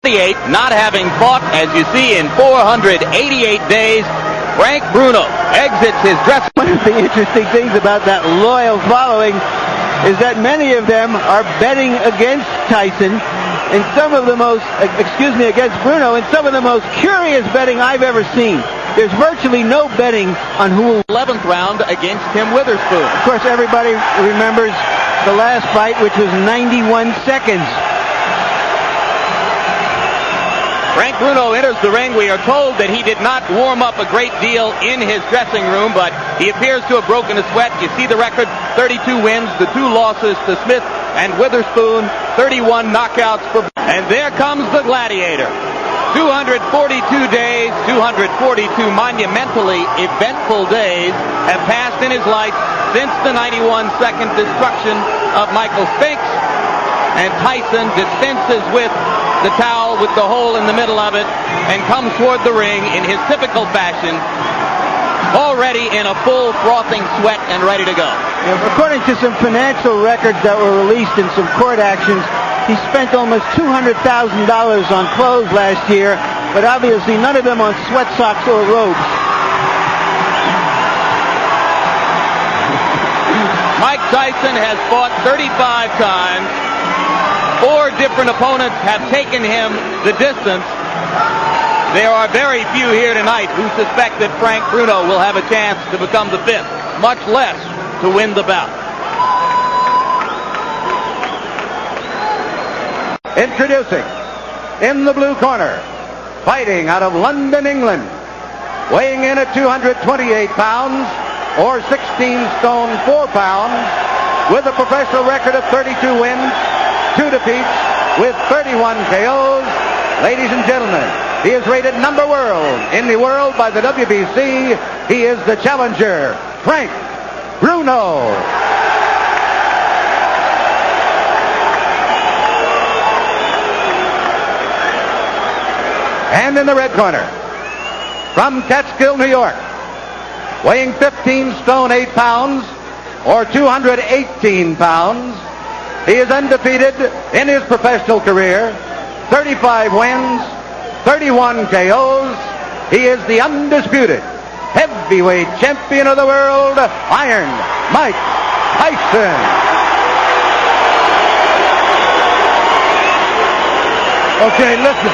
Not having fought, as you see, in 488 days, Frank Bruno exits his dressing room. One of the interesting things about that loyal following is that many of them are betting against Tyson, and some of the most, against Bruno, and some of the most curious betting I've ever seen. There's virtually no betting on who will 11th round against Tim Witherspoon. Of course, everybody remembers the last fight, which was 91 seconds. Frank Bruno enters the ring. We are told that he did not warm up a great deal in his dressing room, but he appears to have broken a sweat. You see the record, 32 wins, the 2 losses to Smith and Witherspoon, 31 knockouts for... And there comes the Gladiator. 242 days, 242 monumentally eventful days have passed in his life since the 91-second destruction of Michael Spinks. And Tyson dispenses with the towel with the hole in the middle of it and comes toward the ring in his typical fashion, already in a full frothing sweat and ready to go. According to some financial records that were released in some court actions, he spent almost $200,000 on clothes last year, but obviously none of them on sweat socks or robes. Mike Tyson has fought 35 times. 4 different opponents have taken him the distance. There are very few here tonight who suspect that Frank Bruno will have a chance to become the 5th, much less to win the bout. Introducing, in the blue corner, fighting out of London, England, weighing in at 228 pounds, or 16 stone 4 pounds, with a professional record of 32 wins, 2 defeats, with 31 KOs. Ladies and gentlemen, he is rated number world in the world by the WBC. He is the challenger, Frank Bruno. And in the red corner, from Catskill, New York, weighing 15 stone 8 pounds, or 218 pounds, he is undefeated in his professional career, 35 wins, 31 KOs. He is the undisputed heavyweight champion of the world, Iron Mike Tyson. Okay, listen.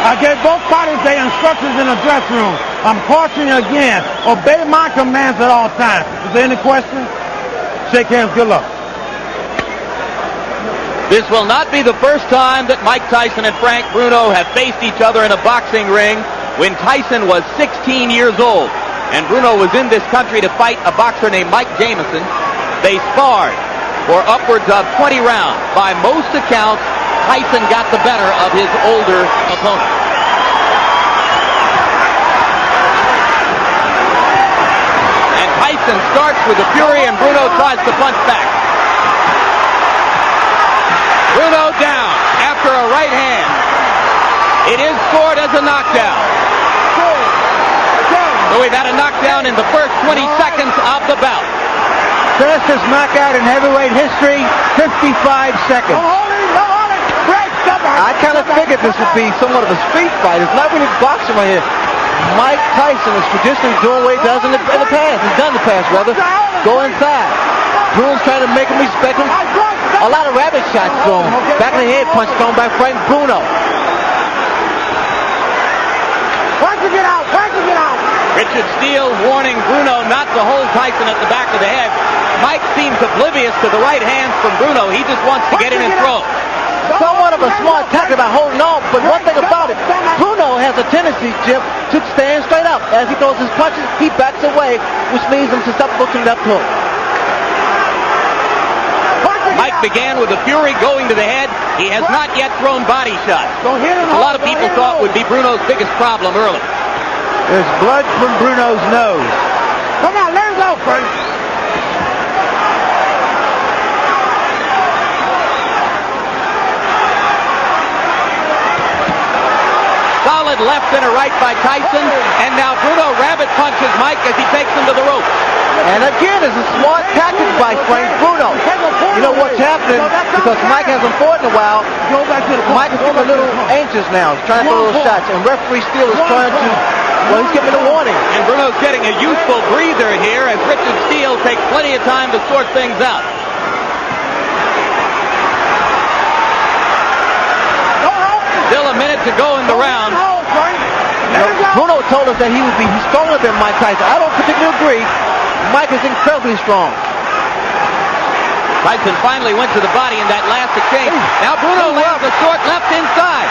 I gave both parties their instructions in the dressing room. I'm cautioning you again. Obey my commands at all times. Is there any questions? Shake hands. Good luck. This will not be the first time that Mike Tyson and Frank Bruno have faced each other in a boxing ring. When Tyson was 16 years old and Bruno was in this country to fight a boxer named Mike Jamison, they sparred for upwards of 20 rounds. By most accounts, Tyson got the better of his older opponent. And Tyson starts with a fury and Bruno tries to punch back. Bruno down after a right hand. It is scored as a knockdown. So we've had a knockdown in the first 20 seconds of the bout. Fastest knockout in heavyweight history, 55 seconds. I kind of figured this would be somewhat of a street fight. It's not really boxing right here. Mike Tyson is traditionally doing what he does in the past. He's done in the past, rather. Go inside. Bruno's trying to make him respect him. A lot of rabbit shots thrown. Back in the head punch thrown by Frank Bruno. Why'd you get out? Why'd you get out? Richard Steele warning Bruno not to hold Tyson at the back of the head. Mike seems oblivious to the right hands from Bruno. He just wants to get in and throw. Somewhat of a smart tactic about holding on, but one thing about it, Bruno has a tendency, Jim, to stand straight up. As he throws his punches, he backs away, which leads him to stop looking left hook. Mike began with a fury going to the head. He has not yet thrown body shots. A lot of people thought would be Bruno's biggest problem early. There's blood from Bruno's nose. Come on, let him go, Frank. Solid left and a right by Tyson, and now Bruno rabbit punches Mike as he takes him to the ropes. And again, it's a smart tactic by Frank Bruno. You know what's happening? Because Mike hasn't fought in a while. Mike is getting a little anxious now. He's trying to throw little shots. And referee Steele is trying to, well, he's giving a warning. And Bruno's getting a useful breather here as Richard Steele takes plenty of time to sort things out. Still a minute to go in the round. Bruno told us that he's stronger than Mike Tyson. I don't particularly agree. Mike is incredibly strong. Tyson finally went to the body in that last exchange. Now Bruno lands a short left inside.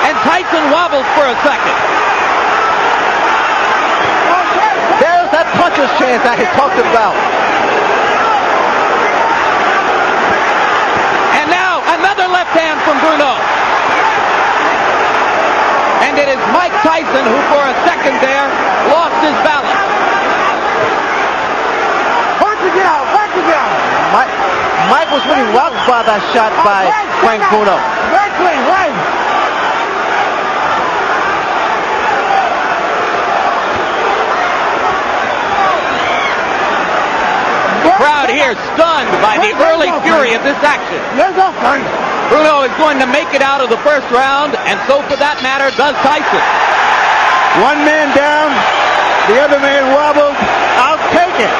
And Tyson wobbles for a second. There's that puncher's chance I had talked about. And now another left hand from Bruno. And it is Mike Tyson who for a second there lost his balance. Mike was really rocked by that shot by Frank Bruno. Very clean, right? The crowd here stunned by the early fury of this action. Let's go, Frank. Bruno is going to make it out of the first round, and so for that matter does Tyson. One man down, the other man wobbles. I'll take it.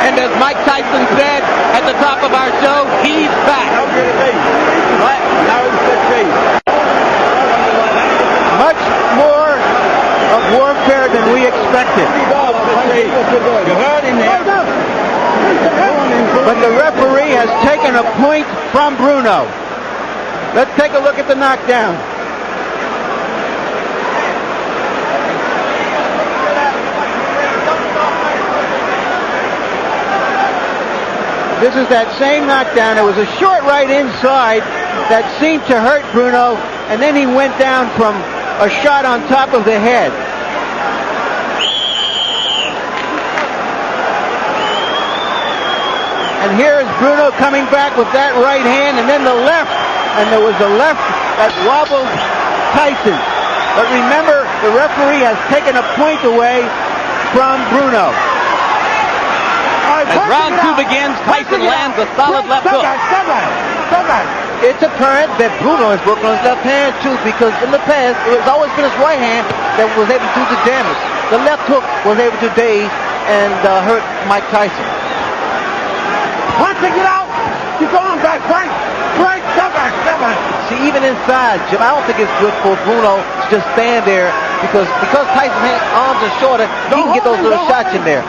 And as Mike Tyson said at the top of our show, he's back. Much more of warfare than we expected. But the referee has taken a point from Bruno. Let's take a look at the knockdown. This is that same knockdown. It was a short right inside that seemed to hurt Bruno, and then he went down from a shot on top of the head. And here is Bruno coming back with that right hand, and then the left. And there was a left that wobbled Tyson. But remember, the referee has taken a point away from Bruno. As round two begins, Tyson lands a solid left hook. It's apparent that Bruno is working on his left hand too, because in the past it's always been his right hand that was able to do the damage. The left hook was able to daze and hurt Mike Tyson. Once they get out, you're going back, Frank. Frank, step back. See, even inside, Jim, I don't think it's good for Bruno to just stand there because Tyson's arms are shorter, he can get those little shots in there.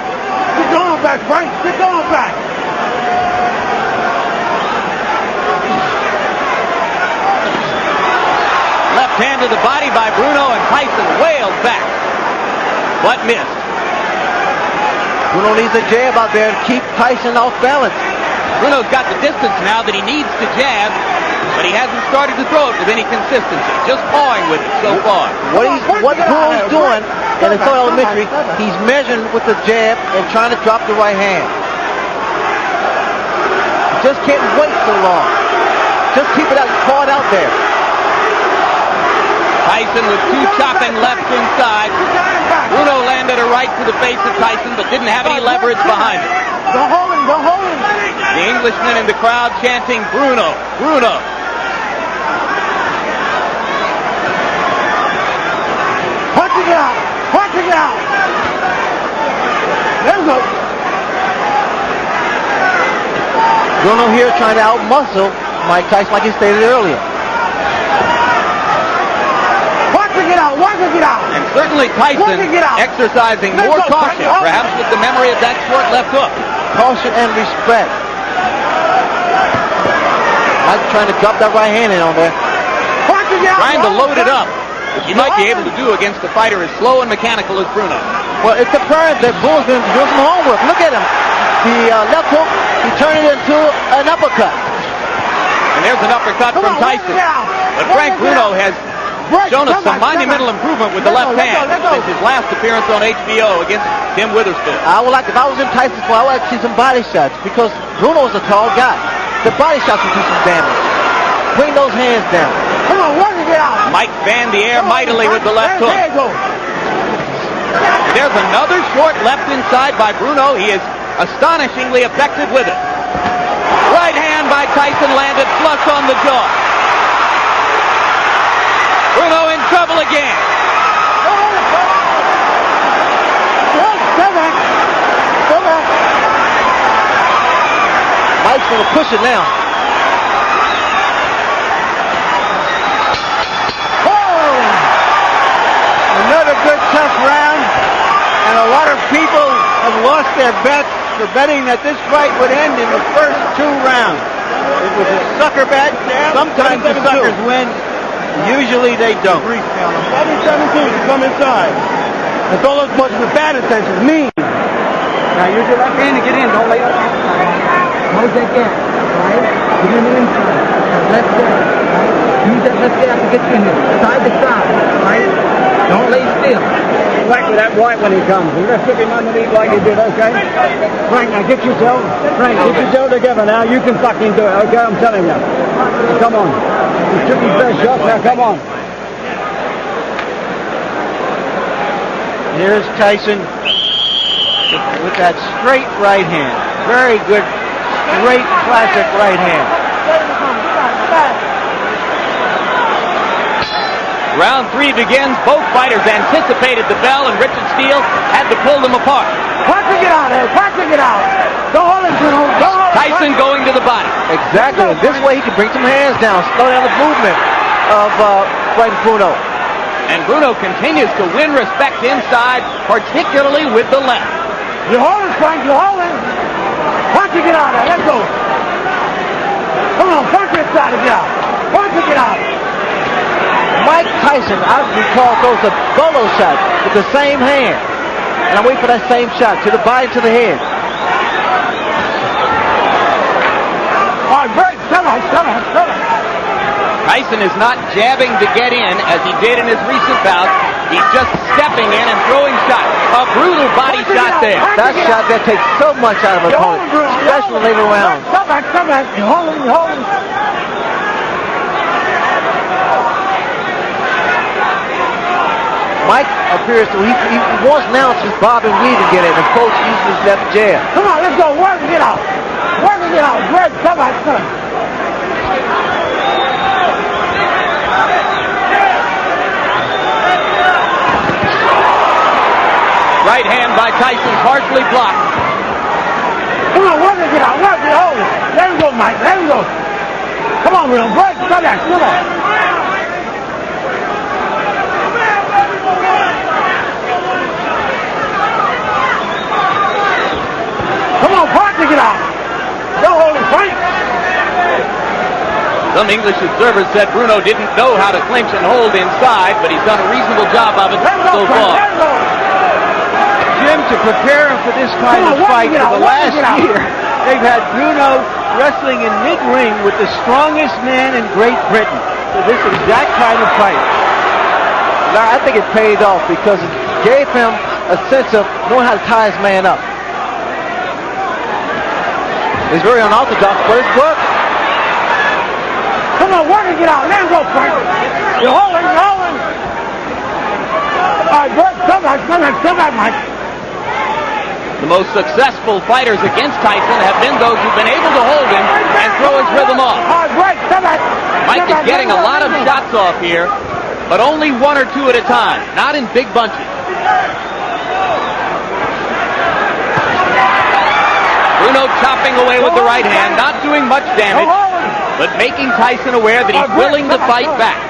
Get going back, Frank. Get going back. Left hand to the body by Bruno, and Tyson wailed back, but missed. Bruno needs a jab out there to keep Tyson off balance. Bruno's got the distance now that he needs to jab, but he hasn't started to throw it with any consistency, just pawing with it so far. What Bruno's doing, and it's so elementary, he's measuring with the jab and trying to drop the right hand. Just can't wait so long. Just keep it out, caught out there. Tyson with two chopping lefts inside. Bruno landed a right to the face of Tyson, but didn't have any leverage behind it. Don't hold him. The Englishman in the crowd chanting, Bruno, Bruno. Punch it out. There we go. Bruno here trying to outmuscle Mike Tyson like he stated earlier. Once they get out. And certainly Tyson exercising more caution, perhaps with the memory of that short left hook. Caution and respect. Mike trying to drop that right hand in on there. Trying to load it up, which he might be able to do against a fighter as slow and mechanical as Bruno. Well, it's apparent that Bruno's been doing some homework. Look at him. The left hook, he turned it into an uppercut. And there's an uppercut from Tyson. But Frank Bruno has shown us some monumental improvement with the left hand since his last appearance on HBO against Tim Witherspoon. If I was in Tyson's spot, I would like to see some body shots because Bruno is a tall guy. The body shots will do some damage. Bring those hands down. Come on, once they get out. Mike fanned the air mightily with the left hook. There's another short left inside by Bruno. He is astonishingly effective with it. Right hand by Tyson landed flush on the jaw. Bruno in trouble again. Mike's going to push it now. Another good tough round, and a lot of people have lost their bets for betting that this fight would end in the first 2 rounds. It was a sucker bet. Sometimes the suckers win. Usually they don't. 17 to come inside. That's all as much as the bad intentions mean. Now use your left hand to get in. Don't lay up outside. Hold that gap, right? Get in the inside. Left gap, right? Use that left gap to get you in there. Side to side, right? Don't lay still. Whack with that right when he comes. You're going to stick him underneath like you did, okay? Frank, now get yourself together now. You can fucking do it, okay? I'm telling you. Come on. You took his best shot, now come on. Here's Tyson with that straight right hand. Very good, straight, classic right hand. Round 3 begins. Both fighters anticipated the bell, and Richard Steele had to pull them apart. Punching it out, punching it out. Don't hold it, Bruno. Tyson going to the body. Exactly. And this way he can bring some hands down, slow down the movement of Frank Bruno. And Bruno continues to win respect inside, particularly with the left. You're holding, Frank, you're holding. Punching it out, let's go. Come on, punch it out of you. Punching it out. Mike Tyson, I recall, throws a bolo shot with the same hand. And I wait for that same shot, to the body, to the head. All right, break. Come on. Tyson is not jabbing to get in as he did in his recent bout. He's just stepping in and throwing shots. A brutal body shot there. That shot that takes so much out of an opponent, especially later rounds. Come back. You're holding. Mike appears to, he wants now to bob and weave and get in, and Coach uses his left jab. Come on, let's go. Work it out. Great. Come on. Right hand by Tyson, partially blocked. Come on, work it out. Hold it. There we go, Mike. There we go. Come on, Bruno. Break. Come back. Come on, punching it out. Don't hold him, Frank. Some English observers said Bruno didn't know how to clinch and hold inside, but he's done a reasonable job of it so far. Jim, to prepare him for this kind of fight for the last year, they've had Bruno wrestling in mid-ring with the strongest man in Great Britain for this exact kind of fight. Now, I think it paid off because it gave him a sense of knowing how to tie his man up. He's very unorthodox, but it's work. Come on, work it out. Let him go, Frank. You're holding. All right, Bert, come back, Mike. The most successful fighters against Tyson have been those who've been able to hold him and throw his rhythm off. All right, break. Come back. Mike is getting a lot of shots off here, but only 1 or 2 at a time, not in big bunches. Bruno chopping away with the right hand, not doing much damage, but making Tyson aware that he's willing to fight back.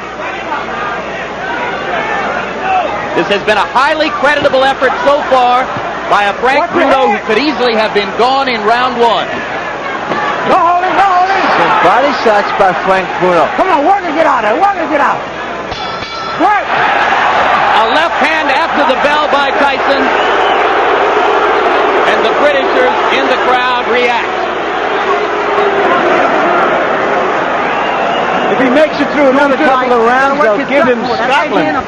This has been a highly creditable effort so far by a Frank Bruno who could easily have been gone in round 1. No holding. Some body shots by Frank Bruno. Come on, work it out. Work. A left hand after the bell by Tyson. And the Britishers in the crowd react. If he makes it through another couple of rounds, they'll give him Scotland.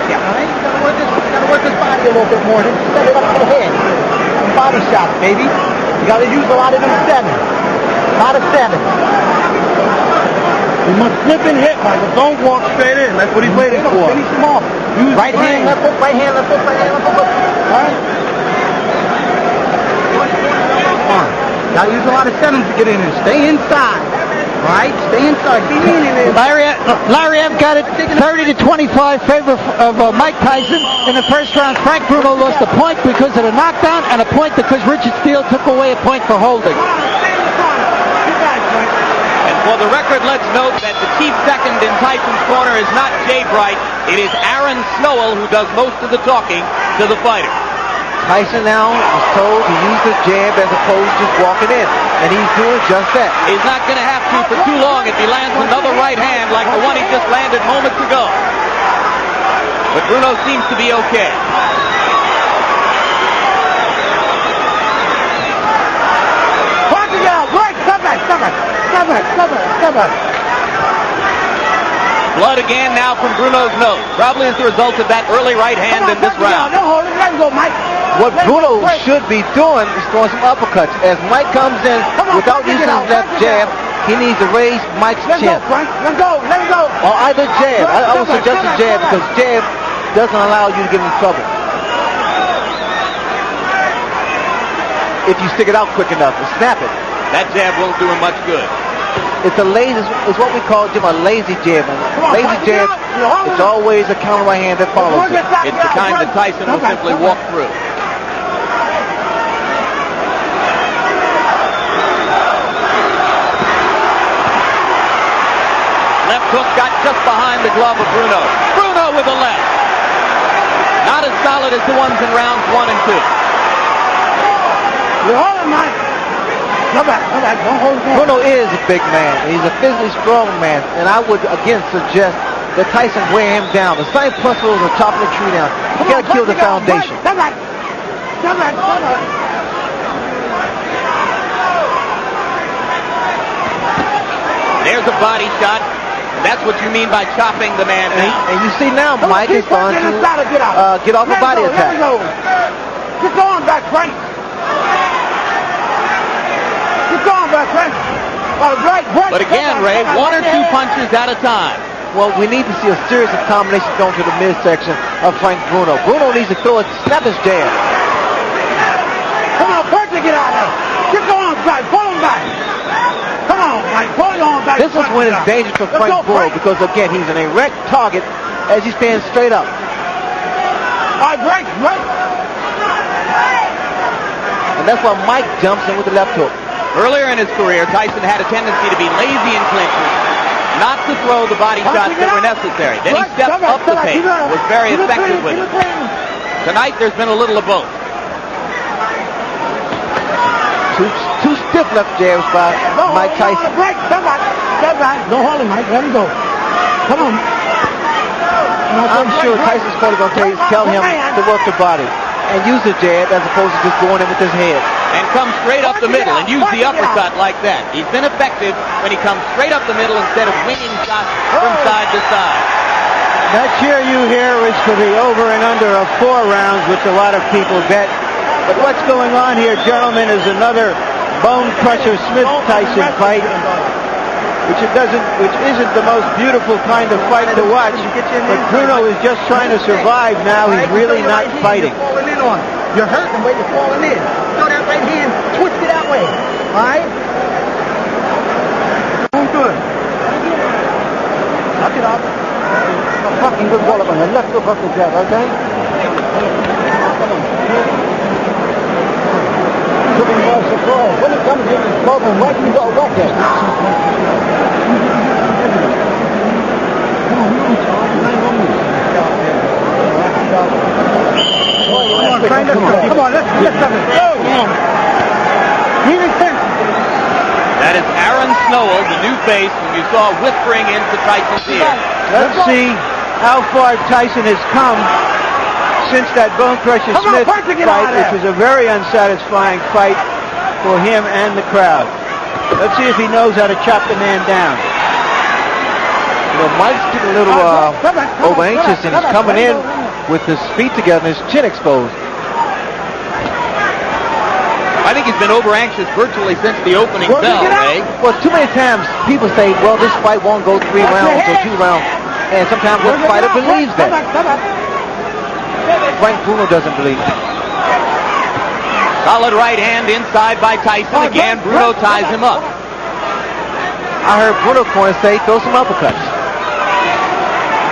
Yeah, gotta work his body a little bit more. Just set it up to the head. Some body shots, baby. You gotta use a lot of them 7. A lot of 7. You must slip and hit, Michael. Don't walk straight in. That's what he's waiting for. Finish him off. Use Right hand, left hook, right hand, left hook, right hand, left hook. All right? Come on. Gotta use a lot of settings to get in and stay inside. All right? Stay inside. Be in there. Lariev got it 30-25 favor of Mike Tyson in the first round. Frank Bruno lost a point because of the knockdown and a point because Richard Steele took away a point for holding. And for the record, let's note that the chief second in Tyson's corner is not Jay Bright. It is Aaron Snowell who does most of the talking to the fighter. Tyson now is told to use the jab as opposed to just walking in, and he's doing just that. He's not going to have to for too long if he lands another right hand like the one he just landed moments ago. But Bruno seems to be okay. Blood again now from Bruno's nose, probably as a result of that early right hand in this round. Don't hold it. Let go, Mike. What Bruno should be doing is throwing some uppercuts. As Mike comes in without using his left jab, he needs to raise Mike's chin. Let go. Or either jab. I would suggest a jab because jab doesn't allow you to get in trouble. If you stick it out quick enough and snap it. That jab won't do him much good. It's what we call Jim, a lazy jab. Lazy jab, it's always a counter right hand that follows it. It's the kind that Tyson will simply walk through. Left hook got just behind the glove of Bruno. Bruno with the left. Not as solid as the ones in rounds 1 and 2. You're holding, Mike. Come back. Don't hold it. Bruno is a big man. He's a physically strong man, and I would again suggest that Tyson wear him down. The same principle as the top of the tree down. You gotta kill the foundation. Come back. There's a body shot. That's what you mean by chopping the man down. And you see now Mike is going to get off a body attack. Get going back, Frank. But again, Ray, 1 or 2 punches at a time. Well, we need to see a series of combinations going to the midsection of Frank Bruno. Bruno needs to throw it, snap his jab. Come on, Frank, get out of there. Get going, Frank. Pull him back. Come on, Frank. Pull him on back. This is when it's dangerous for Frank Bruno because, again, he's an erect target as he stands straight up. All right, break. And that's why Mike jumps in with the left hook. Earlier in his career, Tyson had a tendency to be lazy in clinches, not to throw the body shots that were necessary. Then he stepped up the pace, was very effective with it. Tonight, there's been a little of both. Two stiff left jabs by Mike Tyson. Don't hold him, Mike. Let him go. Come on. I'm sure Tyson's probably going to tell him to work the body and use the jab as opposed to just going in with his head. And come straight up the middle and use the uppercut like that. He's been effective when he comes straight up the middle instead of winging shots from side to side. That cheer you hear is for the over and under of 4 rounds, which a lot of people bet. But what's going on here, gentlemen, is another bone crusher Smith-Tyson fight, which isn't the most beautiful kind of fight to watch. But Bruno is just trying to survive now. He's really not fighting. You're hurting when you're falling in. Throw that right hand, twist it that way. All right? Good. Knock it up. A fucking good wall up on the left hook off the jab, okay? Could be more surprise. When it comes in, it's broken. Right, you go right there. Come on, let's go. That is Aaron Snowell, the new face, whom you saw whispering into Tyson's ear. Let's see how far Tyson has come since that Bone Crusher Smith fight, which was a very unsatisfying fight for him and the crowd. Let's see if he knows how to chop the man down. You know, Mike's getting a little over anxious, and he's coming in with his feet together and his chin exposed. I think he's been over-anxious virtually since the opening bell, Ray. Well, too many times people say, well, this fight won't go 3 rounds or 2 rounds. And sometimes the fighter believes that. Frank Bruno doesn't believe it. Solid right hand inside by Tyson. Again, Bruno ties him up. I heard Bruno corner say, throw some uppercuts.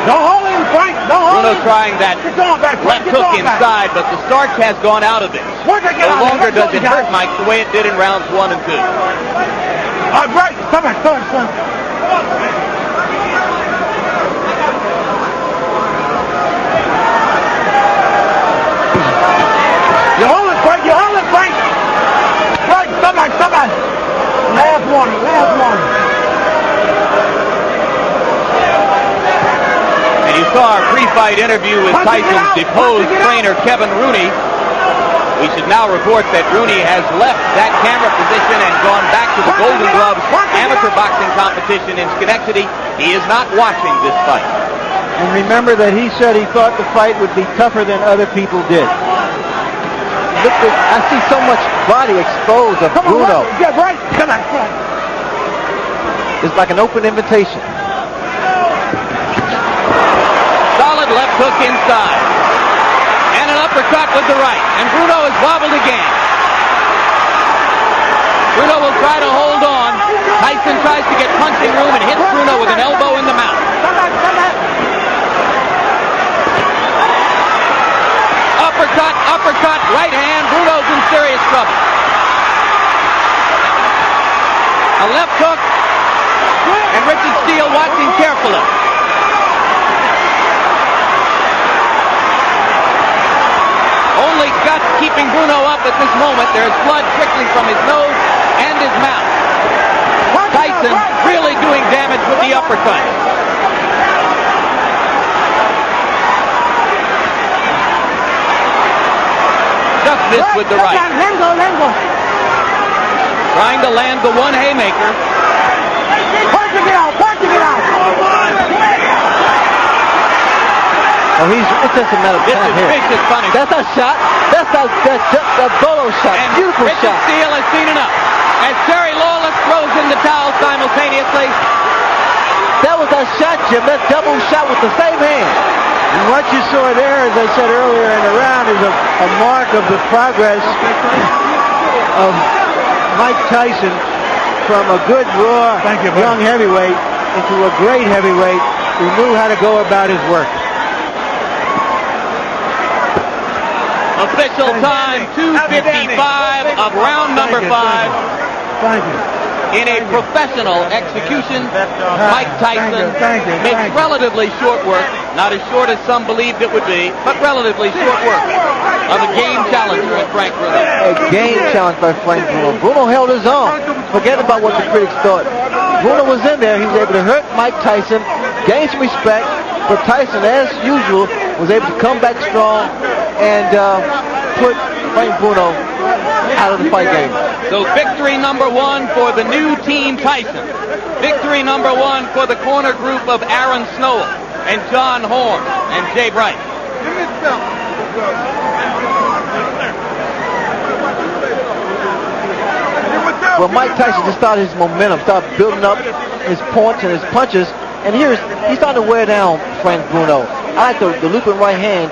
Don't hold him, Frank. Don't hold him. Bruno trying that left hook inside, but the starch has gone out of it. No longer does it hurt Mike the way it did in rounds 1 and 2. Right. Come back. You hold it, Frank. Frank, come back. Last one. And you saw our pre-fight interview with Tyson's deposed trainer, Kevin Rooney. We should now report that Rooney has left that camera position and gone back to the Golden Gloves amateur boxing competition in Schenectady. He is not watching this fight. And remember that he said he thought the fight would be tougher than other people did. Look, I see so much body exposed of Bruno. Get right. Come on. It's like an open invitation. Solid left hook inside. And an uppercut with the right. And Bruno is wobbled again. Bruno will try to hold on. Tyson tries to get punching room and hits Bruno with an elbow in the mouth. Uppercut, right hand. Bruno's in serious trouble. A left hook. And Richard Steele watching carefully. Only guts keeping Bruno up at this moment. There's blood trickling from his nose and his mouth. Tyson really doing damage with the uppercut. Just missed with the right. Let him go. Trying to land the one haymaker. Punch it out. Oh, it's just a matter of This time is here. vicious punishment. That's a shot. That's a bolo shot. And Beautiful Richard shot. Steele has seen enough. As Terry Lawless throws in the towel simultaneously. That was a shot, Jim. That double shot with the same hand. And what you saw there, as I said earlier in the round, is a mark of the progress of Mike Tyson from a good, raw, young heavyweight into a great heavyweight who knew how to go about his work. Official time, 2:55 of round number 5. Thank you. In a professional execution, Mike Tyson makes relatively short work, not as short as some believed it would be, but relatively short work of a game challenger at Frank Bruno. A game challenge by Frank Bruno. Bruno held his own. Forget about what the critics thought. Bruno was in there. He was able to hurt Mike Tyson, gain some respect, but Tyson, as usual, was able to come back strong and put Frank Bruno out of the fight game. So victory number 1 for the new team Tyson. Victory number 1 for the corner group of Aaron Snow and John Horn and Jay Bright. Well, Mike Tyson just started his momentum, started building up his points and his punches, and he's starting to wear down Frank Bruno. I like the looping right hand.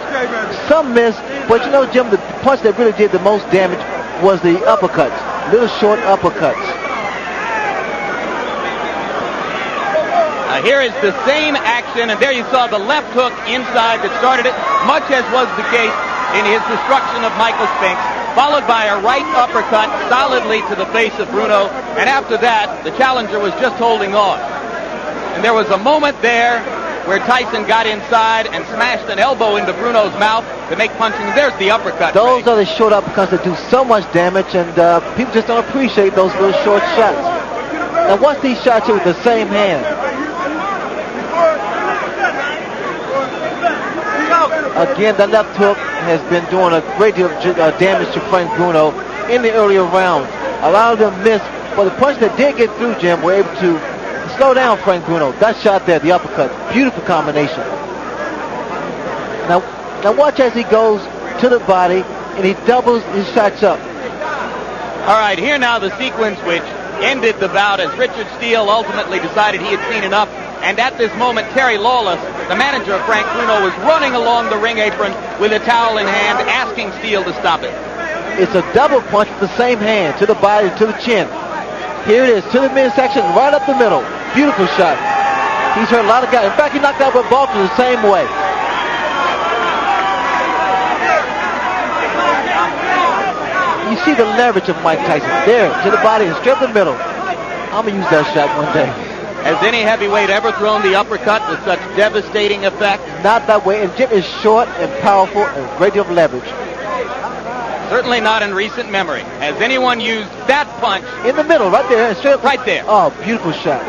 Some missed, but you know, Jim, the punch that really did the most damage was the uppercuts, little short uppercuts. Here is the same action, and there you saw the left hook inside that started it, much as was the case in his destruction of Michael Spinks, followed by a right uppercut solidly to the face of Bruno, and after that, the challenger was just holding on. And there was a moment there where Tyson got inside and smashed an elbow into Bruno's mouth to make punching. There's the uppercut. Those are the short uppercuts that do so much damage, and people just don't appreciate those little short shots. Now watch these shots here with the same hand. Again, the left hook has been doing a great deal of damage to Frank Bruno in the earlier rounds. A lot of them missed, but the punch that did get through, Jim, were able to slow down Frank Bruno. That shot there, the uppercut, beautiful combination. Now watch as he goes to the body and he doubles his shots up. All right, here now the sequence which ended the bout as Richard Steele ultimately decided he had seen enough. And at this moment, Terry Lawless, the manager of Frank Bruno, was running along the ring apron with a towel in hand, asking Steele to stop it. It's a double punch with the same hand, to the body, to the chin. Here it is, to the midsection, right up the middle. Beautiful shot. He's hurt a lot of guys. In fact, he knocked out Bob Baltimore the same way. You see the leverage of Mike Tyson. There, to the body and straight up the middle. I'm going to use that shot one day. Has any heavyweight ever thrown the uppercut with such devastating effect? Not that way. And Jim is short and powerful and a great deal of leverage. Certainly not in recent memory. Has anyone used that punch? In the middle, right there. And straight up. Right there. Oh, beautiful shot.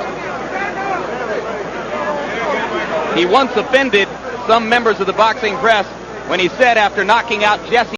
He once offended some members of the boxing press when he said after knocking out Jesse